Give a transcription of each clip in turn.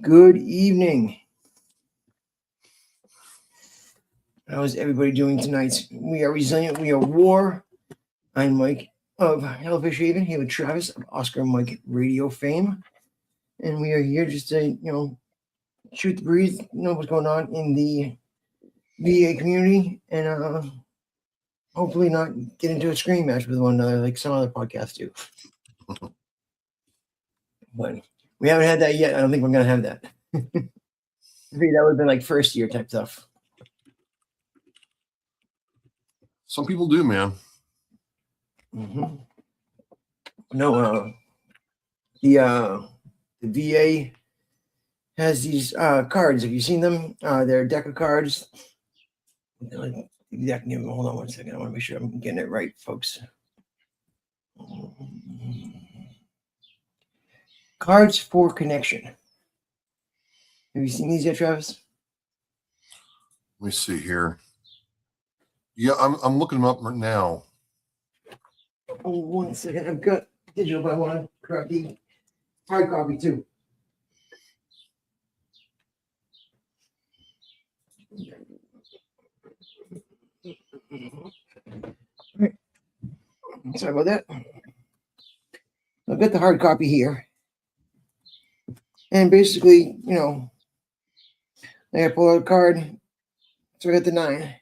Good evening. How is everybody doing tonight? We are resilient. We are war. I'm Mike of Hellfish Haven, here with Travis of Oscar Mike Radio fame. And we are here just to, shoot the breeze, know what's going on in the VA community, and hopefully not get into a scream match with one another like some other podcasts do. But we haven't had that yet. I don't think we're going to have that. I think that would have been like first year type stuff. Some people do, man. Mm-hmm. No, the VA has these cards. Have you seen them? They're a deck of cards. Hold on one second. I want to make sure I'm getting it right, folks. Cards for Connection. Have you seen these yet, Travis? Let me see here. Yeah, I'm looking them up right now. Oh, 1 second. I've got digital, but I want to grab the hard copy too. Right. Sorry about that. I've got the hard copy here. And basically, I pull out a card. So I got the 9. It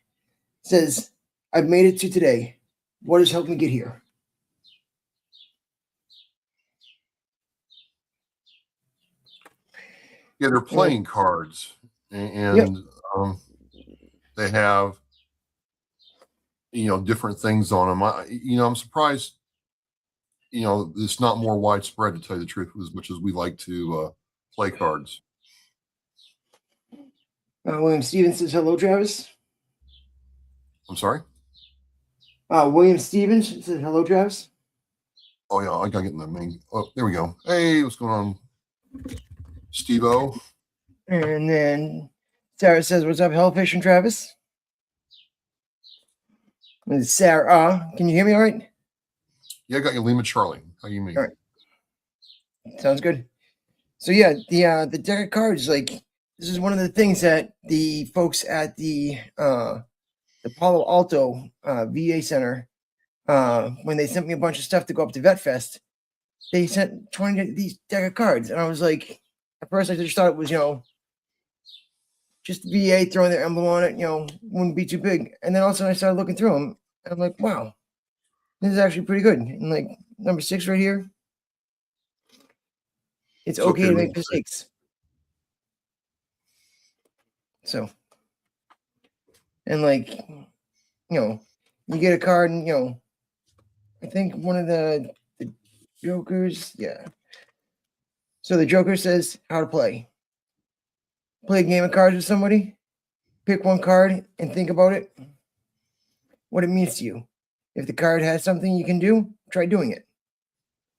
says, I've made it to today. What has helped me get here? Yeah, they're playing cards, and Yep. They have, different things on them. I'm surprised, it's not more widespread, to tell you the truth, as much as we like to play cards. William Stevens says, hello, Travis. I'm sorry? William Stevens says, hello, Travis. Oh, yeah, I got to get in the main. Oh, there we go. Hey, what's going on, Steve-O? And then Sarah says, what's up, Hellfish and Travis? And Sarah, can you hear me all right? Yeah, I got you, Lima Charlie. How you mean? All right. Sounds good. So, yeah, the deck of cards, this is one of the things that the folks at the Palo Alto VA Center, when they sent me a bunch of stuff to go up to Vet Fest, they sent 20 of these deck of cards. And I was like, at first I just thought it was, just the VA throwing their emblem on it, wouldn't be too big. And then all of a sudden I started looking through them. And I'm like, wow, this is actually pretty good. And number 6 right here, it's okay to make mistakes. So, and you get a card and, I think one of the Jokers, yeah. So the Joker says how to play. Play a game of cards with somebody, pick one card and think about it, what it means to you. If the card has something you can do, try doing it.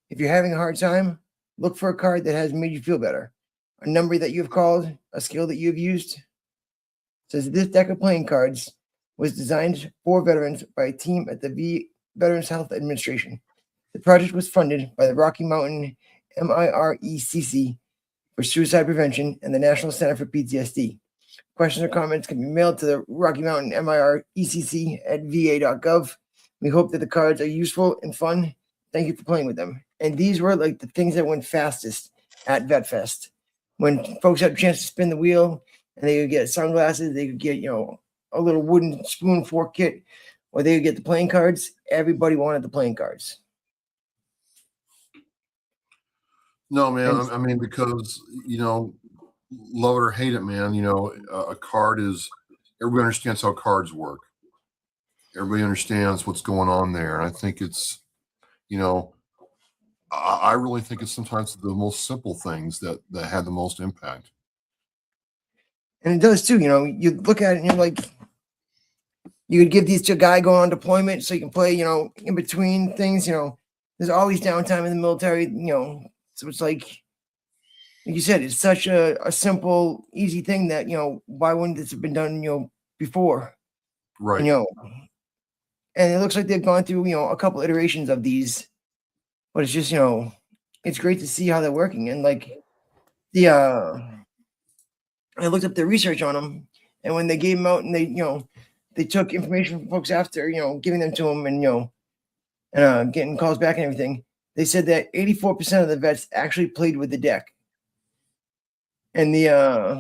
If you're having a hard time, look for a card that has made you feel better. A number that you've called, a skill that you've used. It says this deck of playing cards was designed for veterans by a team at the Veterans Health Administration. The project was funded by the Rocky Mountain MIRECC for suicide prevention and the National Center for PTSD. Questions or comments can be mailed to the Rocky Mountain MIRECC at va.gov. We hope that the cards are useful and fun. Thank you for playing with them. And these were the things that went fastest at Vet Fest. When folks had a chance to spin the wheel and they could get sunglasses, they could get, a little wooden spoon fork kit, or they would get the playing cards. Everybody wanted the playing cards. No, man. I mean, because, love it or hate it, man. A card is, everybody understands how cards work. Everybody understands what's going on there. And I think it's, I really think it's sometimes the most simple things that had the most impact. And it does too. You look at it and you're like, you could give these to a guy going on deployment so you can play, in between things. There's always downtime in the military, so it's like you said, it's such a simple, easy thing that, why wouldn't this have been done, before? Right. And it looks like they've gone through, a couple iterations of these, but it's just, it's great to see how they're working. And the I looked up the research on them, and when they gave them out and they took information from folks after, giving them to them and getting calls back and everything, they said that 84% of the vets actually played with the deck. And the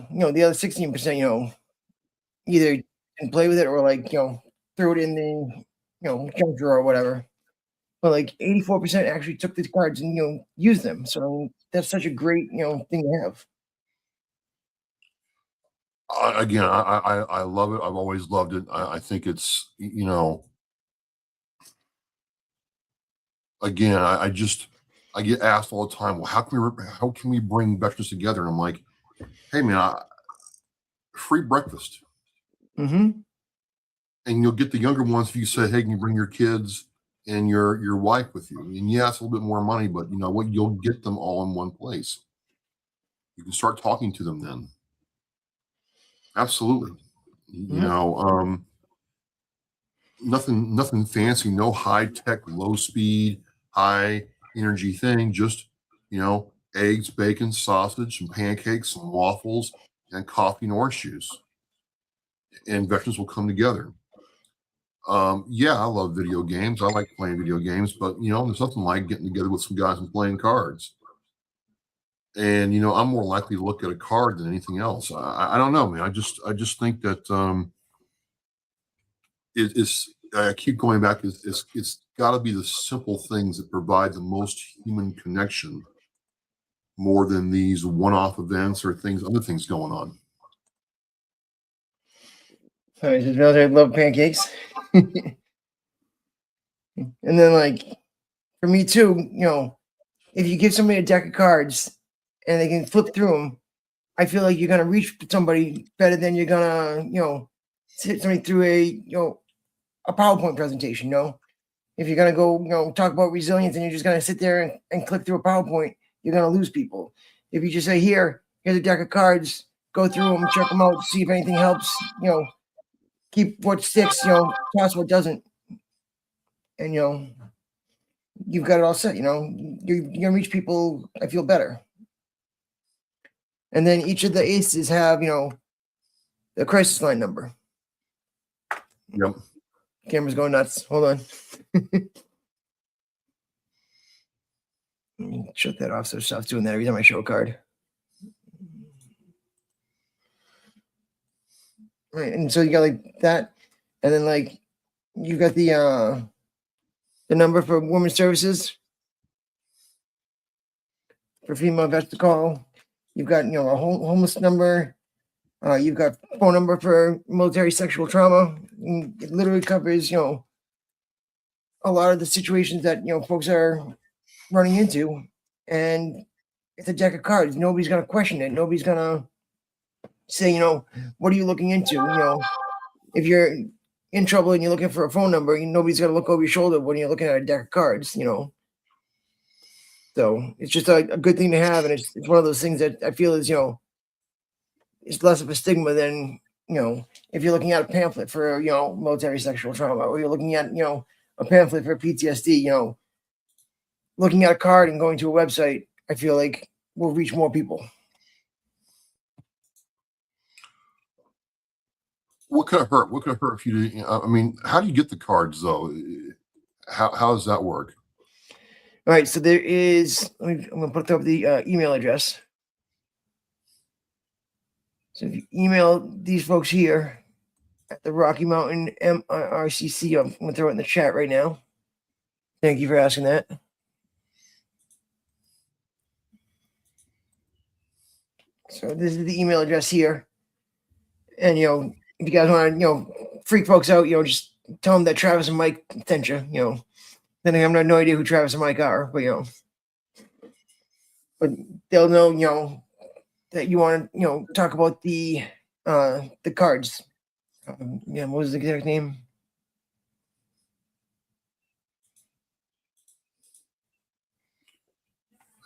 the other 16%, either didn't play with it or threw it in the junk drawer or whatever. But 84% actually took these cards and used them. So that's such a great thing to have. Again, I love it. I've always loved it. I think it's again, I get asked all the time, well, how can we bring veterans together? And I'm like, hey man, free breakfast. Mm-hmm. And you'll get the younger ones if you say, hey, can you bring your kids and your wife with you? And yeah, it's a little bit more money, but you know what? You'll get them all in one place. You can start talking to them then. Absolutely. Nothing fancy, no high tech, low speed, high energy thing. Just eggs, bacon, sausage, some pancakes, some waffles, and coffee and orange juice. And veterans will come together. Yeah, I love video games. I like playing video games, but there's nothing like getting together with some guys and playing cards. And I'm more likely to look at a card than anything else. I don't know, man. I just think that I keep going back. It's got to be the simple things that provide the most human connection, more than these one-off events or other things going on. So I just realized I love pancakes. And then for me too, if you give somebody a deck of cards and they can flip through them, I feel like you're gonna reach somebody better than you're gonna, sit somebody through a PowerPoint presentation. If you're gonna go, talk about resilience and you're just gonna sit there and click through a PowerPoint, you're gonna lose people. If you just say, here's a deck of cards, go through them, check them out, see if anything helps, keep what sticks, toss what doesn't, and you've got it all set. You're gonna reach people, I feel, better. And then each of the aces have the crisis line number. Yep. Camera's going nuts. Hold on. Let me shut that off so it stops doing that every time I show a card. Right, and so you got that, and then you've got the number for women's services for female vets to call. You've got a homeless number. You've got phone number for military sexual trauma. It literally covers a lot of the situations that folks are running into, and it's a deck of cards. Nobody's gonna question it. Nobody's gonna say, what are you looking into? If you're in trouble and you're looking for a phone number, nobody's gonna look over your shoulder when you're looking at a deck of cards. So it's just a good thing to have, and it's one of those things that I feel is it's less of a stigma than if you're looking at a pamphlet for military sexual trauma, or you're looking at a pamphlet for PTSD. Looking at a card and going to a website, I feel like will reach more people. What could have hurt? What could have hurt if you didn't? I mean, how do you get the cards though? How does that work? All right, so there is. I'm gonna put up the email address. So if you email these folks here at the Rocky Mountain MIRECC, I'm gonna throw it in the chat right now. Thank you for asking that. So this is the email address here, and if you guys want to freak folks out, just tell them that Travis and Mike sent you. Then I have no idea who Travis and Mike are, but but they'll know that you want to talk about the cards. What was the exact name?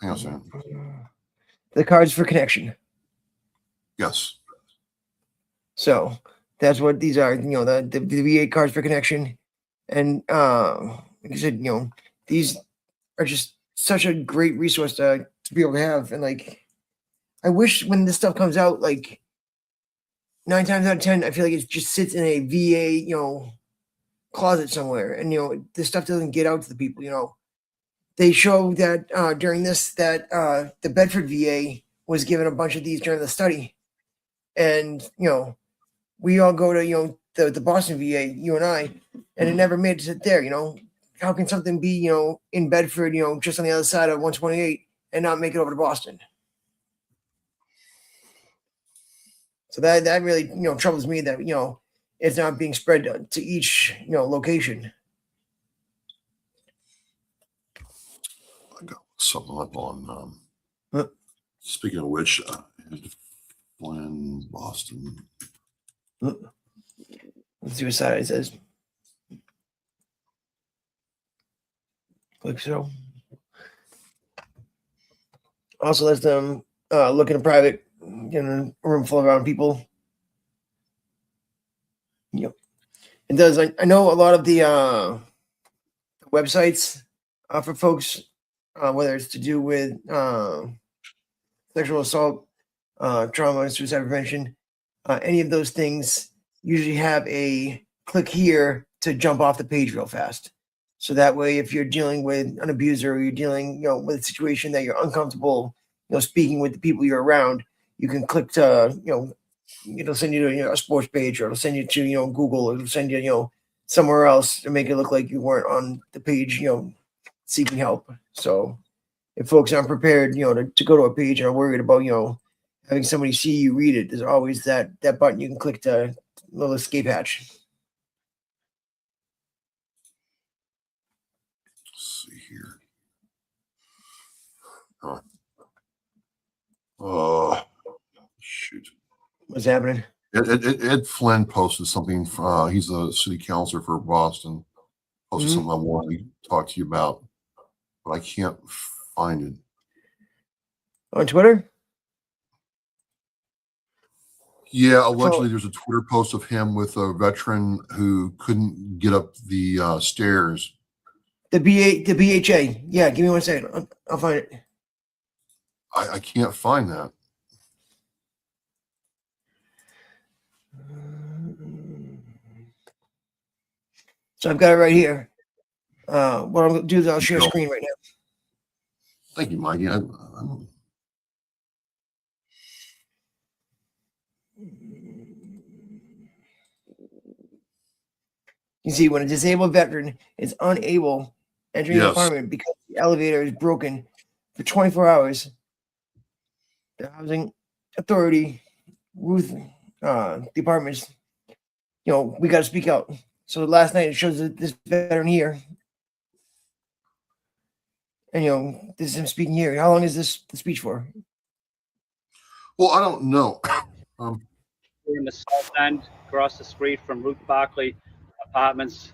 Hang on a second. The cards for connection. Yes. So that's what these are. The V8 cards for connection, and like I said, these are just such a great resource to be able to have. And I wish when this stuff comes out, 9 times out of 10, I feel like it just sits in a VA, closet somewhere, and this stuff doesn't get out to the people. They show that during this that the Bedford VA was given a bunch of these during the study, and we all go to the Boston VA, you and I, and it never made it there. How can something be in Bedford, just on the other side of 128, and not make it over to Boston? So that really troubles me that it's not being spread to each location. I got something up on. Huh? Speaking of which, Flynn, Boston. Let's see what side it says. Click so. Also lets them look in a private, in a room full of people. Yep. It does. I know a lot of the websites for folks, whether it's to do with sexual assault, trauma, and suicide prevention, any of those things usually have a click here to jump off the page real fast. So that way, if you're dealing with an abuser, or you're dealing, with a situation that you're uncomfortable, speaking with the people you're around, you can click to, it'll send you to a sports page, or it'll send you to Google, or it'll send you somewhere else to make it look like you weren't on the page, seeking help. So if folks aren't prepared, to go to a page and are worried about having somebody see you read it, there's always that button you can click to little escape hatch. Let's see here. Oh, shoot. What's happening? Ed Flynn posted something. He's a city councilor for Boston. Posted something I wanted to talk to you about, but I can't find it. On Twitter? Yeah, allegedly there's a Twitter post of him with a veteran who couldn't get up the stairs. The BHA. Yeah, give me 1 second. I'll find it. I can't find that. So I've got it right here. What I'm going to do is I'll share screen right now. Thank you, Mikey. You see, when a disabled veteran is unable entering the apartment because the elevator is broken for 24 hours, the housing authority, Ruth, departments, we got to speak out. So last night it shows that this veteran here, and this is him speaking here. How long is this the speech for? Well, I don't know. In the south end, across the street from Ruth Barclay Apartments,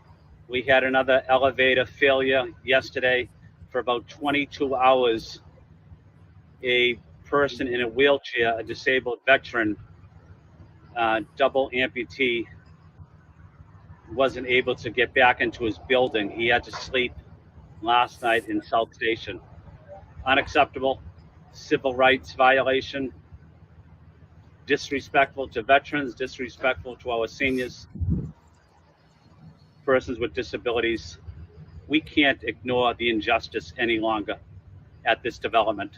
we had another elevator failure yesterday. For about 22 hours, a person in a wheelchair, a disabled veteran, double amputee, wasn't able to get back into his building. He had to sleep last night in South Station. Unacceptable, civil rights violation, disrespectful to veterans, disrespectful to our seniors, persons with disabilities. We can't ignore the injustice any longer at this development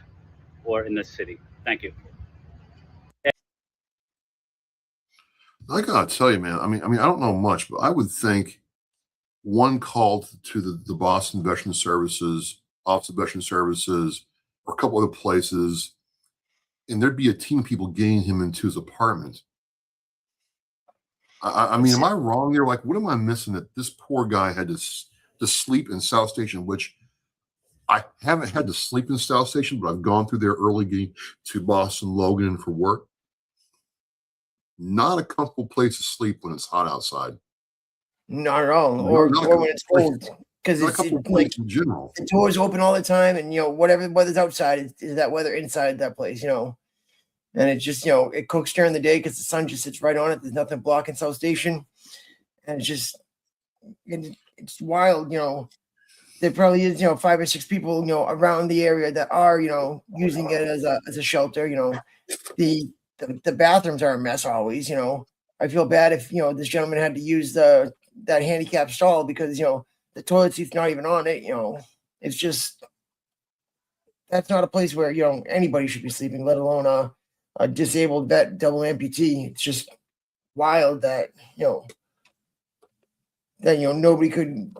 or in this city. Thank you. I gotta tell you, man. I mean, I don't know much, but I would think one call to the Boston Veteran Services, Office of Veteran Services, or a couple other places, and there'd be a team of people getting him into his apartment. I mean, am I wrong there? Like, what am I missing that this poor guy had to sleep in South Station, which I haven't had to sleep in South Station, but I've gone through there early getting to Boston Logan for work. Not a comfortable place to sleep when it's hot outside. Not at all, or when it's cold, because it's like in general. The doors open all the time, and whatever weather's outside is that weather inside that place, and it's just it cooks during the day because the sun just sits right on it. There's nothing blocking South Station, and it's just it's wild. There probably is 5 or 6 people around the area that are using it as a shelter. The the bathrooms are a mess always. I feel bad if this gentleman had to use that handicap stall because the toilet seat's not even on it. It's just that's not a place where anybody should be sleeping, let alone a disabled vet, double amputee. It's just wild that nobody could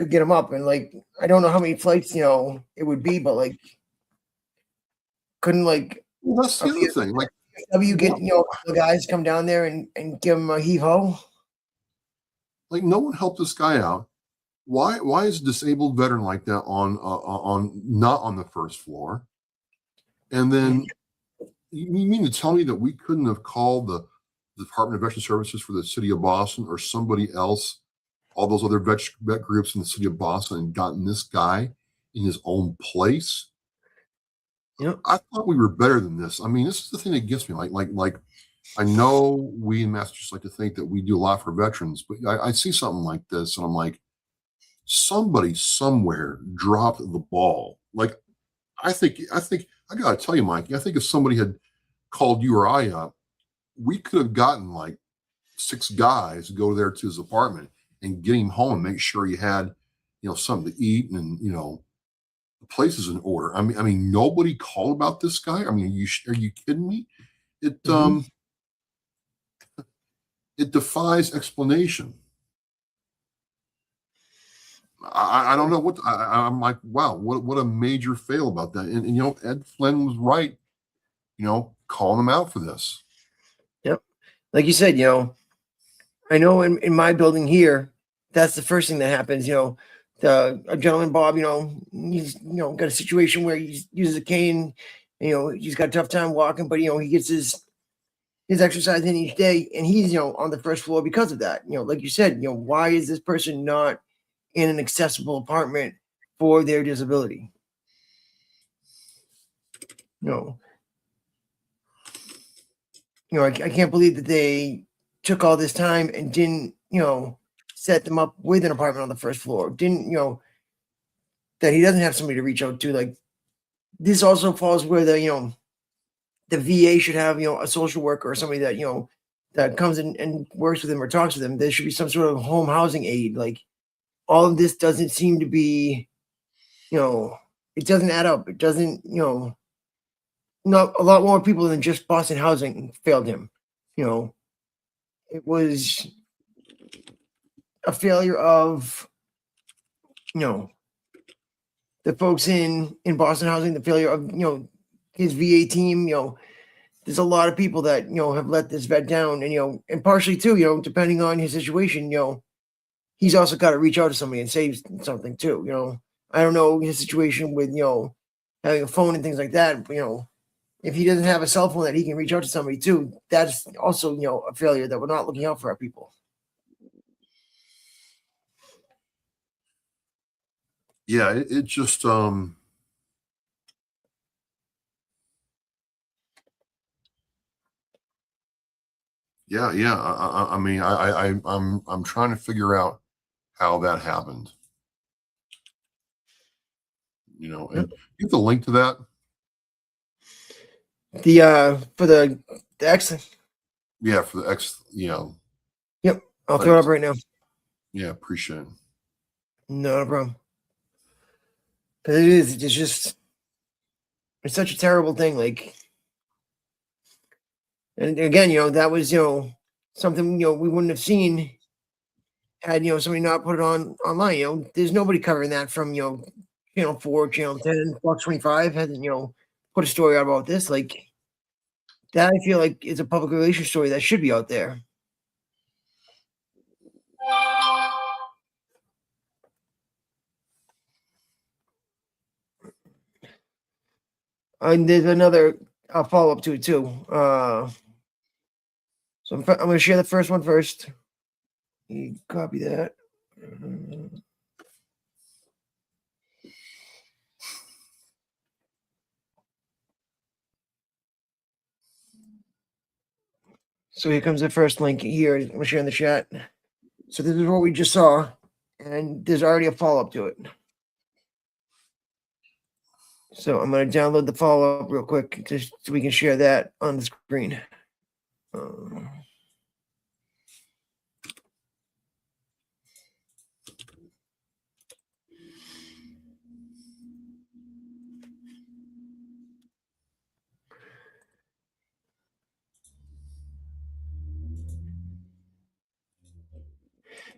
get him up, and like I don't know how many flights it would be, but like couldn't like Well, that's the other thing. Like, you get the guys come down there and give him a heave ho. like no one helped this guy out. Why is a disabled veteran like that on not on the first floor? And then you mean to tell me that we couldn't have called the Department of Veteran Services for the city of Boston or somebody else, all those other vet groups in the city of Boston, and gotten this guy in his own place? I thought we were better than this. I mean, this is the thing that gets me. Like I know we in Massachusetts like to think that we do a lot for veterans, but I see something like this and I'm like, somebody somewhere dropped the ball. Like, I think I gotta tell you, Mike, I think if somebody had called you or I up, we could have gotten like 6 guys to go there to his apartment and get him home and make sure he had, something to eat and, the place is in order. I mean, nobody called about this guy. I mean, are you kidding me? It, it defies explanation. I don't know what I'm like. Wow, what a major fail about that. And Ed Flynn was right. Calling him out for this. Yep, like you said. I know in my building here, that's the first thing that happens. A gentleman Bob. He's got a situation where he uses a cane. He's got a tough time walking, but he gets his exercise in each day, and he's on the first floor because of that. Like you said, why is this person not in an accessible apartment for their disability? I can't believe that they took all this time and didn't, set them up with an apartment on the first floor. Didn't, that he doesn't have somebody to reach out to. Like, this also falls where the VA should have, a social worker or somebody that, that comes in and works with them or talks with them. There should be some sort of home housing aid. Like, all of this doesn't seem to be, it doesn't add up. It doesn't, not a lot more people than just Boston Housing failed him. It was a failure of, the folks in Boston Housing, the failure of, his VA team. There's a lot of people that, have let this vet down, and partially too, depending on his situation, he's also got to reach out to somebody and say something too. I don't know his situation with, having a phone and things like that. But, if he doesn't have a cell phone that he can reach out to somebody too, that's also, a failure that we're not looking out for our people. Yeah, it just, yeah. I mean, I'm trying to figure out how that happened. And you have the link to that. For the X. Yeah, for the X. Yep, I'll throw it up right now. Yeah, appreciate it. Not a problem. Because it's such a terrible thing. Like, and again, that was something we wouldn't have seen had somebody not put it online. There's nobody covering that from Channel 4, Channel 10, Fox 25 hasn't put a story out about this. Like, that I feel like is a public relations story that should be out there. And there's another follow up to it too. So I'm going to share the first one first. You copy that. So here comes the first link here. I'm going to share in the chat. So this is what we just saw, and there's already a follow up to it. So I'm going to download the follow up real quick just so we can share that on the screen.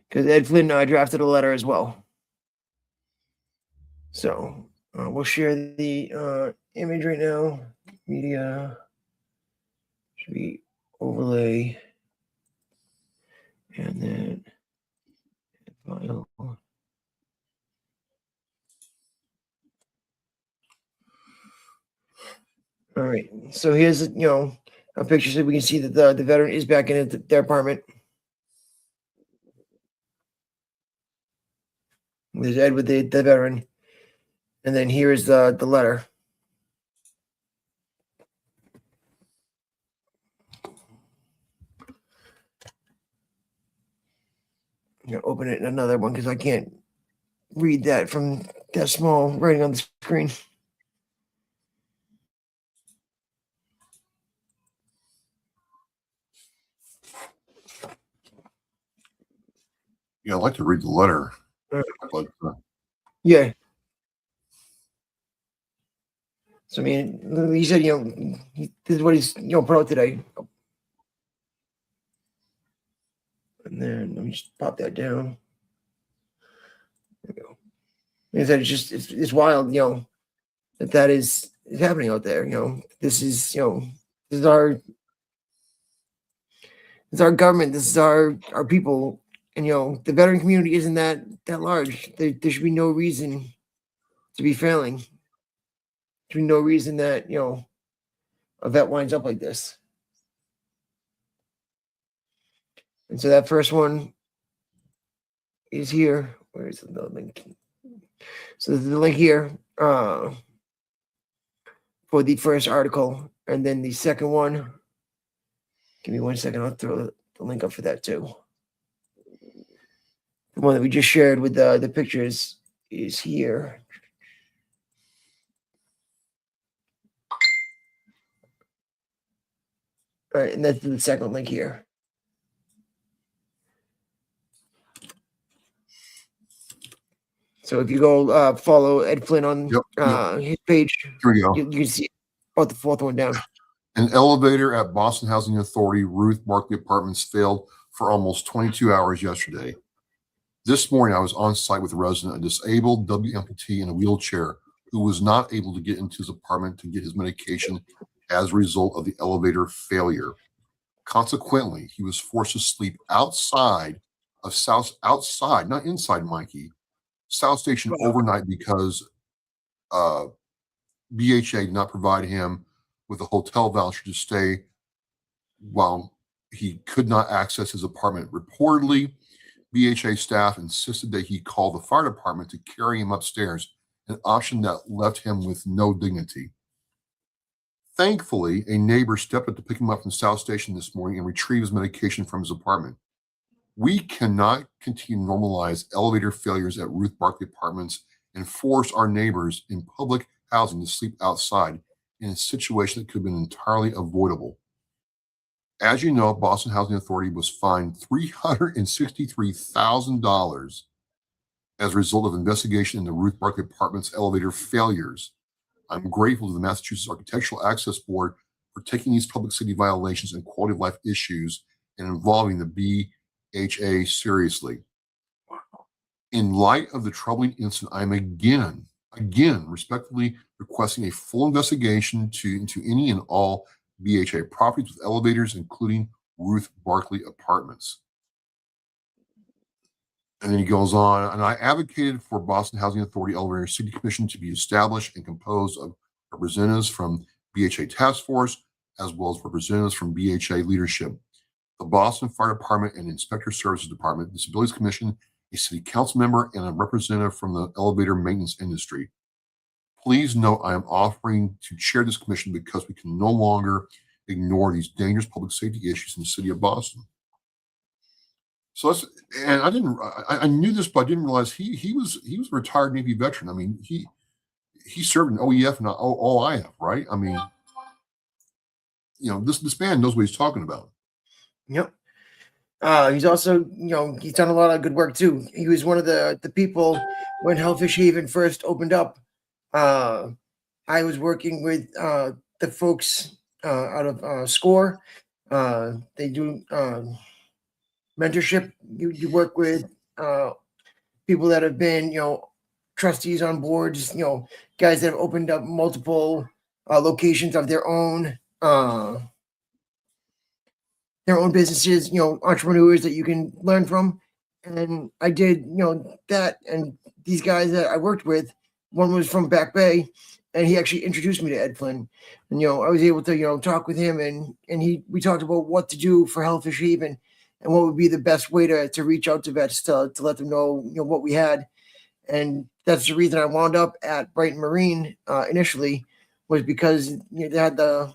Because Ed Flynn drafted a letter as well. So we'll share the image right now. Media should be overlay, and then file. All right. So here's a picture so we can see that the veteran is back in their apartment. There's Ed with the veteran, and then here is the letter. I'm gonna open it in another one because I can't read that from that small writing on the screen. Yeah, I'd like to read the letter. But, Yeah. So I mean, he said, this is what he's put out today. And then let me just pop that down. There we go. Like I said, it's wild, that is happening out there. This is this is our government. This is our people. And the veteran community isn't that large. There should be no reason to be failing. There should be no reason that a vet winds up like this. And so that first one is here. Where is the link? So there's the link here for the first article, and then the second one. Give me 1 second. I'll throw the link up for that too. The one that we just shared with the pictures is here. All right, and that's the second link here. So if you go follow Ed Flynn on his page, here we go. You can see about the fourth one down. An elevator at Boston Housing Authority Ruth Barkley Apartments failed for almost 22 hours yesterday. This morning, I was on site with a resident, a disabled WMPT in a wheelchair, who was not able to get into his apartment to get his medication as a result of the elevator failure. Consequently, he was forced to sleep outside, not inside, Mikey, South Station overnight because BHA did not provide him with a hotel voucher to stay while he could not access his apartment. Reportedly, BHA staff insisted that he call the fire department to carry him upstairs, an option that left him with no dignity. Thankfully, a neighbor stepped up to pick him up from South Station this morning and retrieve his medication from his apartment. We cannot continue to normalize elevator failures at Ruth Barkley Apartments and force our neighbors in public housing to sleep outside in a situation that could have been entirely avoidable. As you know, Boston Housing Authority was fined $363,000 as a result of investigation into Ruth Barkley Apartments elevator failures. I'm grateful to the Massachusetts Architectural Access Board for taking these public safety violations and quality of life issues and involving the BHA seriously. In light of the troubling incident, I'm again respectfully requesting a full investigation into any and all BHA properties with elevators, including Ruth Barkley Apartments. And then he goes on, and I advocated for Boston Housing Authority Elevator City Commission to be established and composed of representatives from BHA Task Force, as well as representatives from BHA leadership, the Boston Fire Department and Inspector Services Department, Disabilities Commission, a city council member, and a representative from the elevator maintenance industry. Please note I am offering to chair this commission because we can no longer ignore these dangerous public safety issues in the city of Boston. So I knew this, but I didn't realize he was a retired Navy veteran. I mean, he served in OEF and OIF, right? I mean, this man knows what he's talking about. Yep. He's also, he's done a lot of good work too. He was one of the people when Hellfish Haven first opened up. I was working with the folks out of SCORE. They do mentorship. You work with people that have been, trustees on boards, guys that have opened up multiple locations of their own businesses, entrepreneurs that you can learn from. And I did, that. And these guys that I worked with, one was from Back Bay, and he actually introduced me to Ed Flynn. And, I was able to, talk with him, and we talked about what to do for Hellfish Haven and what would be the best way to reach out to vets to let them know, what we had. And that's the reason I wound up at Brighton Marine initially, was because they had the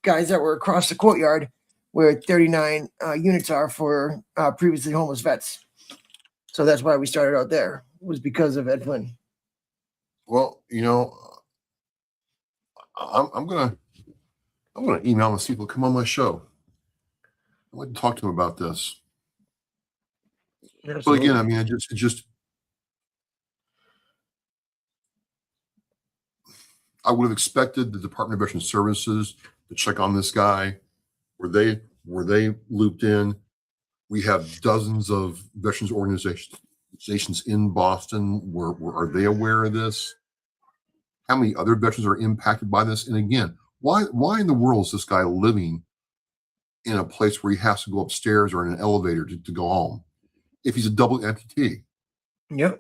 guys that were across the courtyard where 39 units are for previously homeless vets. So that's why we started out there, was because of Ed Flynn. Well, I'm gonna email him and see if he'll come on my show. I'd like to talk to him about this. Absolutely. But again, I mean, it just I would have expected the Department of Veteran Services to check on this guy. Were they looped in? We have dozens of veterans organizations in Boston. Are they aware of this? How many other veterans are impacted by this? And again, why in the world is this guy living in a place where he has to go upstairs or in an elevator to go home if he's a double amputee? Yep.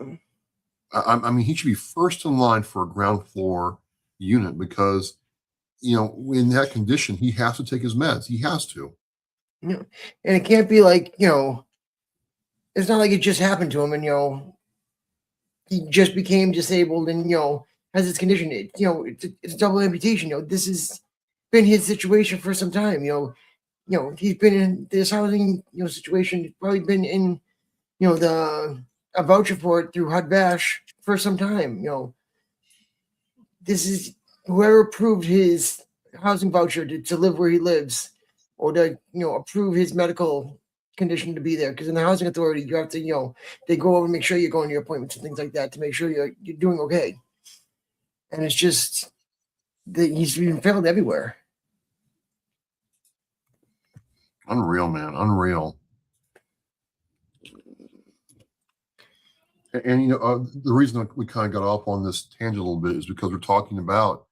I mean, he should be first in line for a ground floor unit because, in that condition, he has to take his meds. He has to. Yeah. And it can't be like, it's not like it just happened to him and, he just became disabled and, has this condition. It's a double amputation. This has been his situation for some time. He's been in this housing, situation, probably been in, a voucher for it through HUD-VASH for some time. This is whoever approved his housing voucher to live where he lives, or to approve his medical condition to be there. Because in the housing authority, you have to they go over and make sure you're going to your appointments and things like that to make sure you're doing okay. And it's just that he's been failed everywhere. Unreal, man. Unreal. And the reason we kind of got off on this tangent a little bit is because we're talking about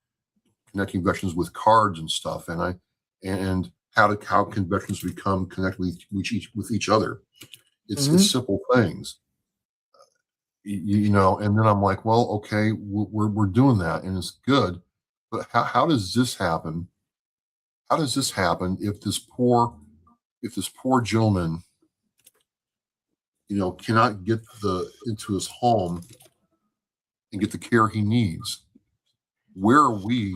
connecting veterans with cards and stuff, and how can veterans become connected with each other? It's simple things, And then I'm like, well, okay, we're doing that, and it's good, but how does this happen? How does this happen if this poor gentleman, cannot get into his home and get the care he needs? Where are we,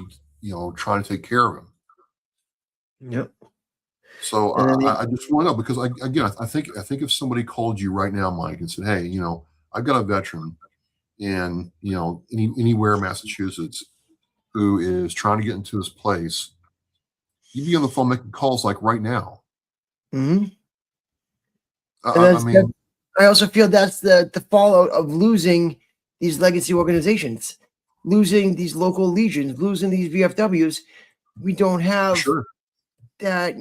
trying to take care of him? Yep. So I just want to know, because I think if somebody called you right now, Mike, and said, hey, I've got a veteran in, anywhere in Massachusetts who is trying to get into his place, you'd be on the phone making calls like right now. Mm-hmm. I mean, I also feel that's the fallout of losing these legacy organizations, losing these local legions, losing these VFWs. We don't have that,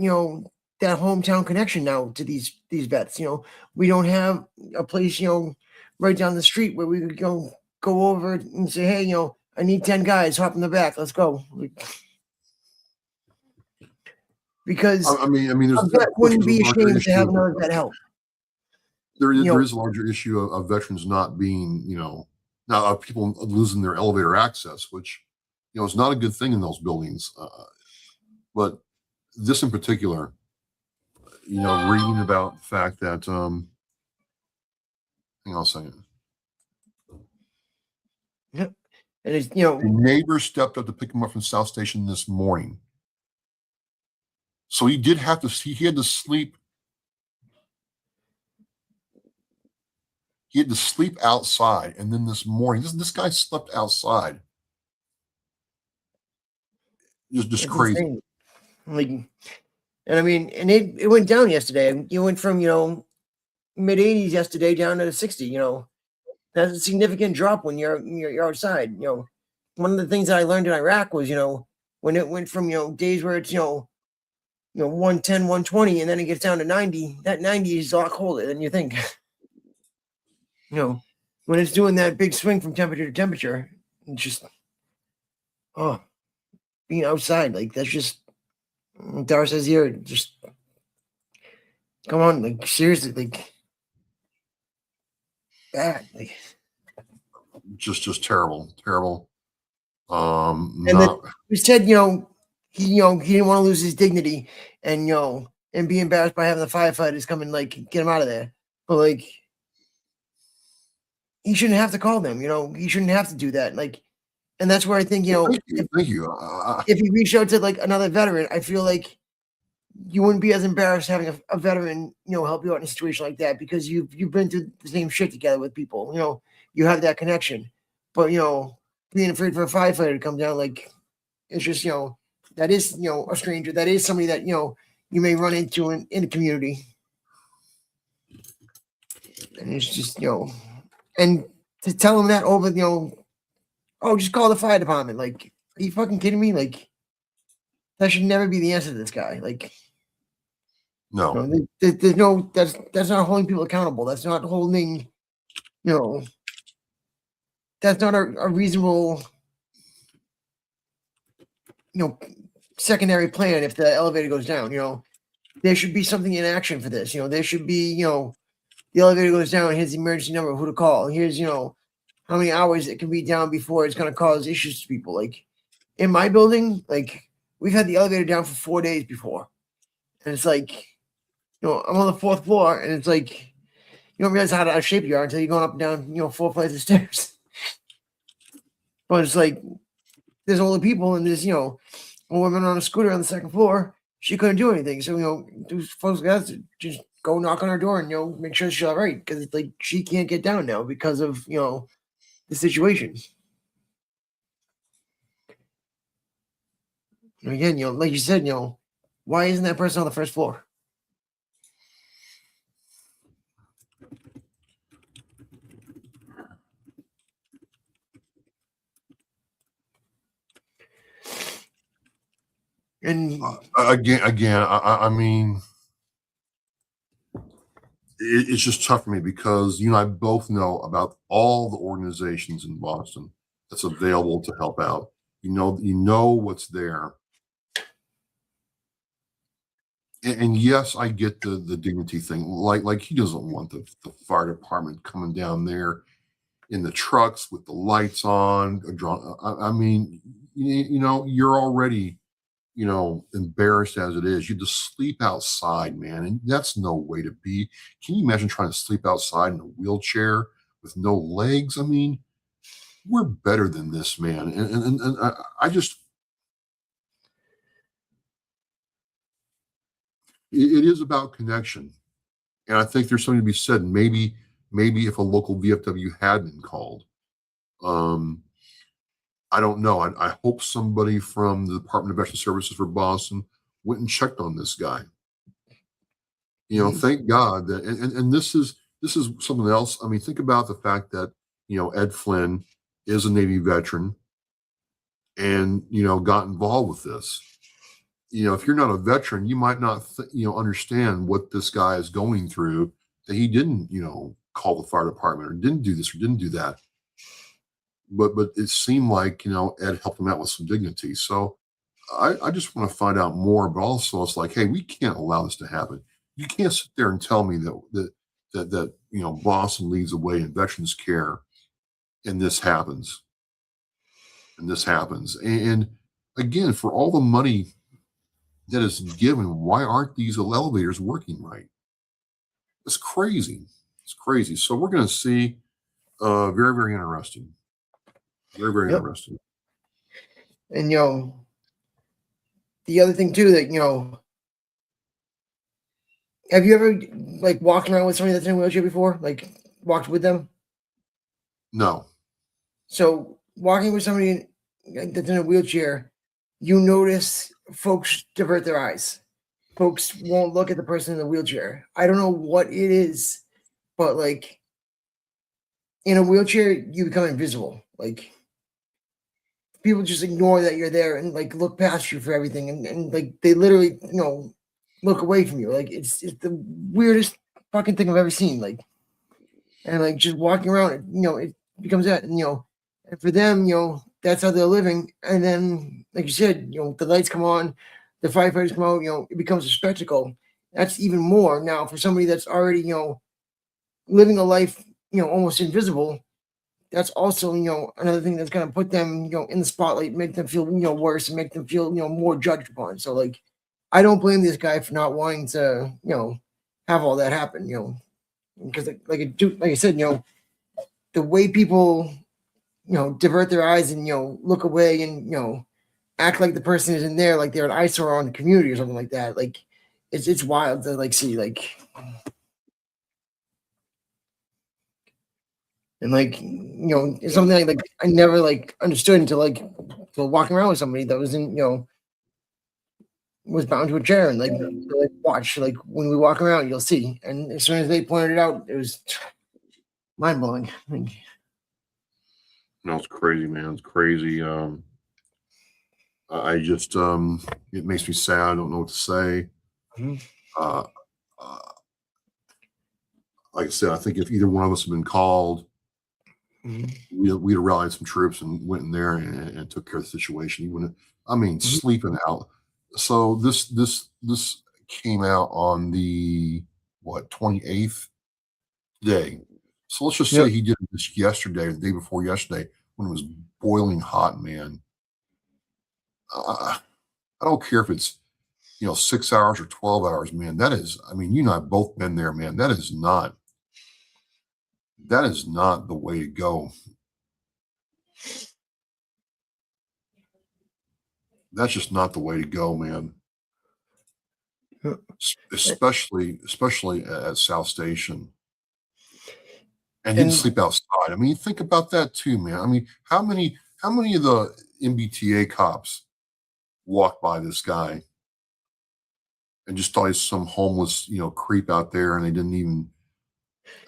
that hometown connection now to these vets. We don't have a place, right down the street where we could go over and say, hey, I need 10 guys, hop in the back, let's go. Because I mean, a vet wouldn't be ashamed to have another vet help. There is a larger issue of veterans not being, now of people losing their elevator access, which, is not a good thing in those buildings. But this in particular, reading about the fact that, hang on a second. Yep. And it's, the neighbor stepped up to pick him up from South Station this morning. So he had to sleep. He had to sleep outside, and then this morning, this guy slept outside. Just crazy. Insane. Like, And I mean, and it went down yesterday. You went from, mid 80s yesterday down to 60, that's a significant drop when you're outside. One of the things that I learned in Iraq was, when it went from, days where it's, 110, 120, and then it gets down to 90, that 90 is a lot colder than you think. When it's doing that big swing from temperature to temperature, it's just, being outside, like, that's just, Dar says here, just, come on, like, seriously, like, bad, like, just terrible. and then Not he said, he didn't want to lose his dignity, and and be embarrassed by having the firefighters come and like get him out of there. But like, he shouldn't have to call them. He shouldn't have to do that. Like, and that's where I think thank you. if he reached out to like another veteran, I feel like you wouldn't be as embarrassed having a veteran, help you out in a situation like that, because you've been through the same shit together with people. You have that connection. But being afraid for a firefighter to come down, like, it's just that is a stranger. That is somebody that you may run into in the community, and it's just and to tell them that over oh, just call the fire department. Like, are you fucking kidding me? Like, that should never be the answer to this guy. Like, no. there's no, that's not holding people accountable. That's not holding, that's not a reasonable, secondary plan if the elevator goes down. There should be something in action for this. There should be, the elevator goes down, here's the emergency number, who to call. Here's, how many hours it can be down before it's going to cause issues to people. Like, in my building, like, we've had the elevator down for 4 days before. And it's like, I'm on the 4th floor, and it's like, you don't realize how out of shape you are until you're going up and down, 4 flights of stairs. But it's like, there's older people, and there's, a woman on a scooter on the 2nd floor. She couldn't do anything. So, those folks got to just go knock on her door and, make sure she's all right. Because it's like, she can't get down now because of, the situation. And again, like you said, why isn't that person on the 1st floor? And again, I mean, it's just tough for me because you and I both know about all the organizations in Boston that's available to help out. You know what's there. And yes, I get the dignity thing. Like he doesn't want the fire department coming down there in the trucks with the lights on. I mean, you're already, embarrassed as it is. You just sleep outside, man, and that's no way to be. Can you imagine trying to sleep outside in a wheelchair with no legs? I mean, we're better than this, man. And I just, it is about connection. And I think there's something to be said. Maybe if a local VFW had been called, I don't know. I hope somebody from the Department of Veteran Services for Boston went and checked on this guy. Thank God that, and this is something else. I mean, think about the fact that, Ed Flynn is a Navy veteran and, got involved with this. If you're not a veteran, you might not, understand what this guy is going through, that he didn't, call the fire department or didn't do this or didn't do that. But it seemed like, Ed helped him out with some dignity. So I just want to find out more, but also it's like, hey, we can't allow this to happen. You can't sit there and tell me that Boston leads the way in veterans care and this happens. And again, for all the money that is given, why aren't these elevators working right? It's crazy. So we're going to see very, very interesting. Very, very interesting. And the other thing too that have you ever like walked around with somebody that's in a wheelchair before? Like walked with them? No. So walking with somebody that's in a wheelchair, you notice folks divert their eyes. folks won't look at the person in the wheelchair. I don't know what it is, but like in a wheelchair, you become invisible. Like people just ignore that you're there and like look past you for everything, and like they literally, look away from you. Like it's the weirdest fucking thing I've ever seen. Like, and like just walking around, it becomes that, and for them, that's how they're living. And then, like you said, the lights come on, the firefighters come out, it becomes a spectacle. That's even more now for somebody that's already, living a life, almost invisible. That's also, another thing that's gonna put them, in the spotlight, make them feel, worse, and make them feel, more judged upon. So like, I don't blame this guy for not wanting to, have all that happen, because like I said, the way people, divert their eyes and look away and act like the person isn't there, like they're an eyesore on the community or something like that. Like, it's wild to like see like. And like, it's something like I never like understood until like walking around with somebody that was in, was bound to a chair and like, watch, like when we walk around, you'll see. And as soon as they pointed it out, it was mind blowing. Like, No, it's crazy, man. It's crazy. I just, it makes me sad. I don't know what to say. Mhm. Like I said, I think if either one of us had been called, we'd have rallied some troops and went in there and took care of the situation. You wouldn't, sleeping out. So this came out on the 28th day. So let's just say he did this yesterday, the day before yesterday, when it was boiling hot, man. I don't care if it's 6 hours or 12 hours, man. That is, you and I have both been there, man. That is not the way to go. That's just not the way to go, man. Especially at South Station. And didn't sleep outside. Think about that too, man. How many of the MBTA cops walked by this guy and just thought he's some homeless, creep out there, and they didn't even,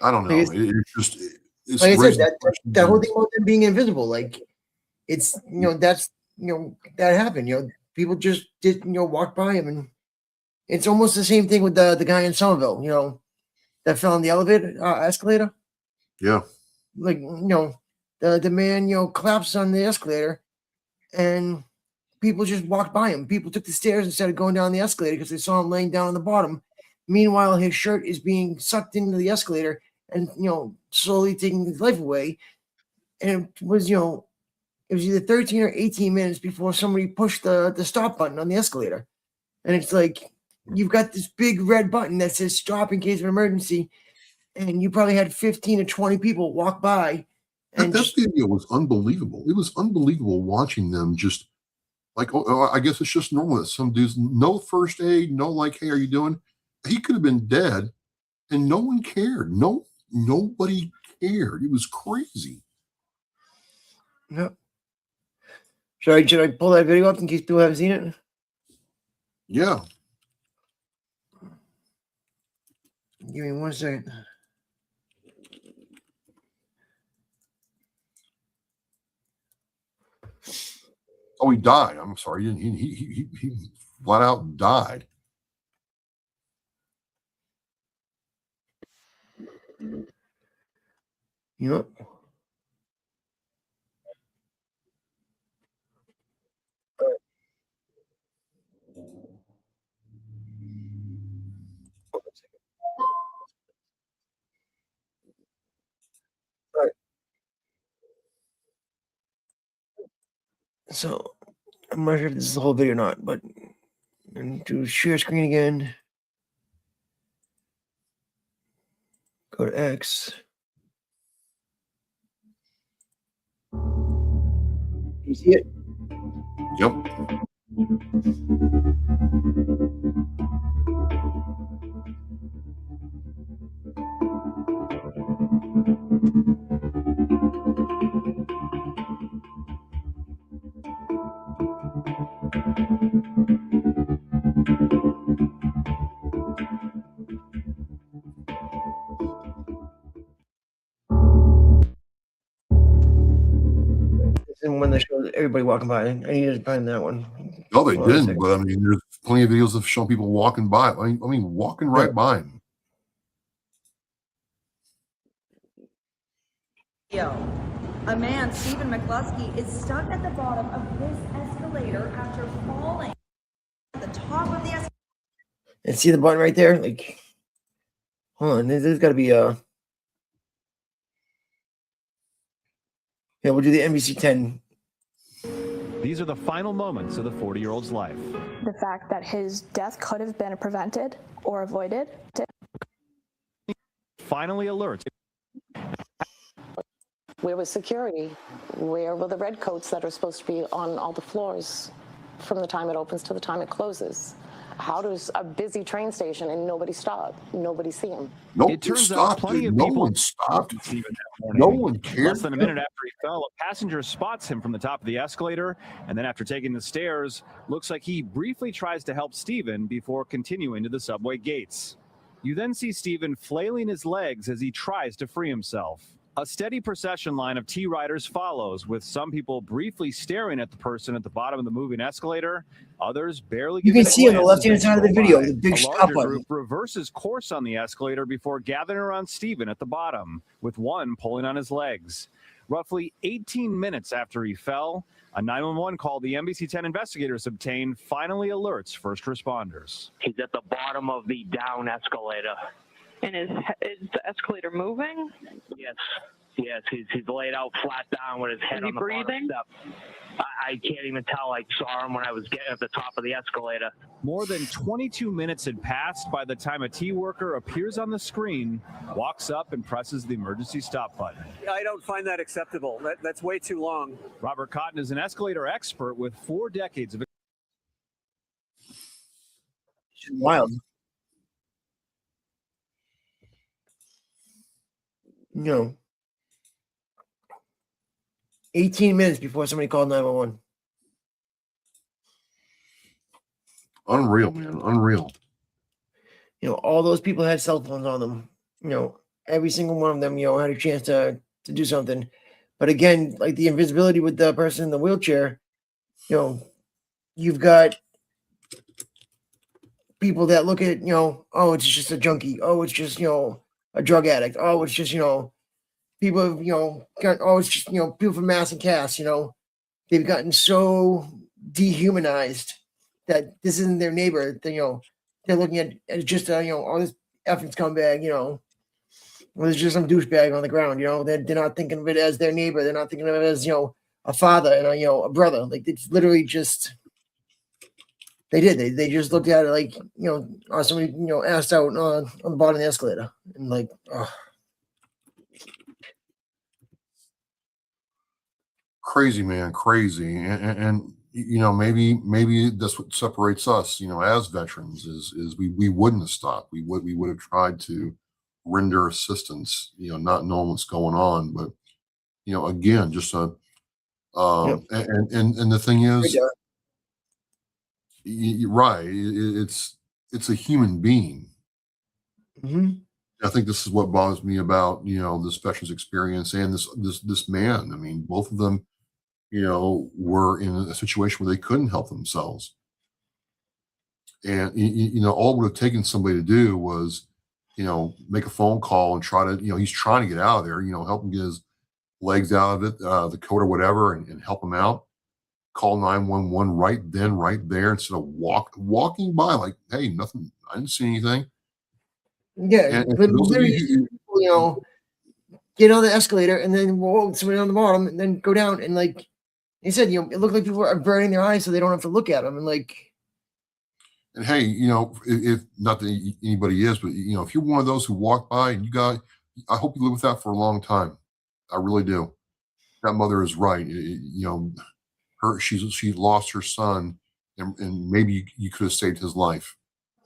I don't know. It's like I said, that whole thing about them being invisible, like it's, that's, that happened, people just did, walk by him, and it's almost the same thing with the guy in Somerville, that fell in the elevator, escalator. Yeah. Like, the man, collapsed on the escalator and people just walked by him. People took the stairs instead of going down the escalator because they saw him laying down on the bottom. Meanwhile, his shirt is being sucked into the escalator and, slowly taking his life away. And it was either 13 or 18 minutes before somebody pushed the stop button on the escalator. And it's like, you've got this big red button that says stop in case of an emergency. And you probably had 15 to 20 people walk by. And that video was unbelievable. It was unbelievable watching them just like, I guess it's just normal that some dudes, no first aid, no like, hey, are you doing? He could have been dead and no one cared. Nobody cared. It was crazy. Yep. Should I pull that video up in case people haven't seen it? Yeah. Give me 1 second. Oh, he died. I'm sorry. He flat out died. Yep. So I'm not sure if this is the whole video or not, but to share screen again. Go to X. You see it? Yep. And when they showed everybody walking by, I needed to find that one. No, they Hold on a didn't. second. But I mean, there's plenty of videos of showing people walking by. I mean, walking right by him. A man, Stephen McCluskey, is stuck at the bottom of this escalator after falling at the top of the escalator. And see the button right there? Like, hold on, there's got to be a. Yeah, we'll do the NBC 10. These are the final moments of the 40-year-old's life. The fact that his death could have been prevented or avoided. Finally alerts. Where was security? Where were the red coats that are supposed to be on all the floors from the time it opens to the time it closes? How does a busy train station and nobody stop? Nobody see him? Nope, It turns out stopped. plenty of No people one stopped. Stephen that morning. No one cared. Less than a minute after he fell, a passenger spots him from the top of the escalator, and then after taking the stairs, looks like he briefly tries to help Stephen before continuing to the subway gates. You then see Stephen flailing his legs as he tries to free himself. A steady procession line of T-riders follows, with some people briefly staring at the person at the bottom of the moving escalator, others barely You giving can a see on the glance as left-hand they side of the scroll video by. the big A stop larger button. group reverses course on the escalator before gathering around Stephen at the bottom, with one pulling on his legs. Roughly 18 minutes after he fell, a 911 call the NBC 10 investigators obtained finally alerts first responders. He's at the bottom of the down escalator. And is the escalator moving? Yes, he's laid out flat down with his head on the breathing? bottom step. I can't even tell. I saw him when I was getting at the top of the escalator. More than 22 minutes had passed by the time a T worker appears on the screen, walks up and presses the emergency stop button. I don't find that acceptable. That's way too long. Robert Cotton is an escalator expert with 4 decades of Wild. No. 18 minutes before somebody called 911. Unreal, man. Unreal. You know, all those people had cell phones on them. You know, every single one of them, you know, had a chance to do something. But again, like the invisibility with the person in the wheelchair, you know, you've got people that look at, you know, oh, it's just a junkie. Oh, it's just, you know, a drug addict. Oh, it's just, you know, people, you know, oh, it's just, you know, people from mass and cast, you know, they've gotten so dehumanized that this isn't their neighbor. That, you know, they're looking at just, you know, all this effing scumbag, you know, well, there's just some douchebag on the ground, you know, they're not thinking of it as their neighbor. They're not thinking of it as, you know, a father and a, you know, a brother. Like it's literally just, they did. They just looked at it like, you know, somebody, you know, asked out on the bottom of the escalator and like, oh. Crazy, man, crazy. And you know, maybe that's what separates us, you know, as veterans is we wouldn't have stopped. We would have tried to render assistance, you know, not knowing what's going on. But, you know, again, just a and the thing is, you're right. It's a human being. Mm-hmm. I think this is what bothers me about, you know, this veterans experience and this man. I mean, both of them, you know, were in a situation where they couldn't help themselves. And, you know, all it would have taken somebody to do was, you know, make a phone call and try to, you know, he's trying to get out of there, you know, help him get his legs out of it, the coat or whatever, and help him out. Call 911 right then, right there, instead of walking by like, hey, nothing, I didn't see anything. Yeah, but literally, you know, get on the escalator and then whoa, somebody on the bottom and then go down and like he said, you know, it looked like people are burning their eyes so they don't have to look at them and like. And hey, you know, if not that anybody is, but you know, if you're one of those who walk by and I hope you live with that for a long time. I really do. That mother is right. You know, she lost her son, and maybe you could have saved his life.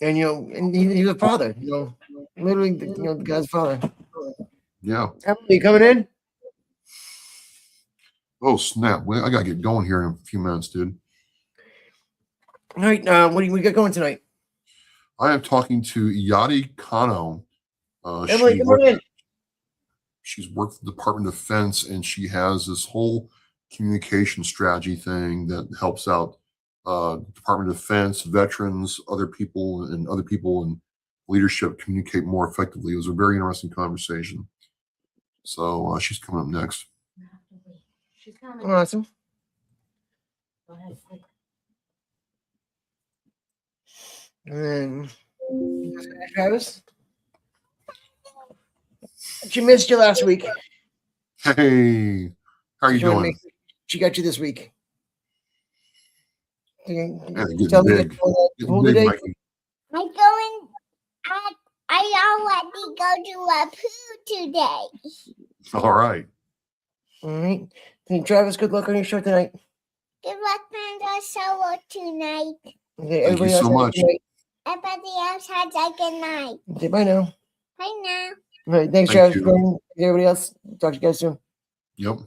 And you know, and he's a father. You know, literally, you know, the guy's father. Yeah. Emily, coming in? Oh snap! Well, I gotta get going here in a few minutes, dude. All right. What do we got going tonight? I am talking to Yadi Kano. Emily, come on in. She's worked for the Department of Defense, and she has this whole communication strategy thing that helps out Department of Defense, veterans, other people in leadership communicate more effectively. It was a very interesting conversation. So she's coming up next. She's coming. Awesome. Go ahead. And then Travis, she missed you last week. Hey, how are you Just wanna doing? make sure she got you this week. Yeah, Tell me getting big. the pool Getting big, today. Mikey. I'm going. I already go to a pool today. All right. All right. Then Travis, good luck on your show tonight. Good luck on the show tonight. Okay, Thank you everybody else so have a much. good night. Everybody else has a good night. Okay, bye now. Bye now. All right, thanks, Thank Travis. you. For joining. Everybody else, talk to you guys soon. Yep.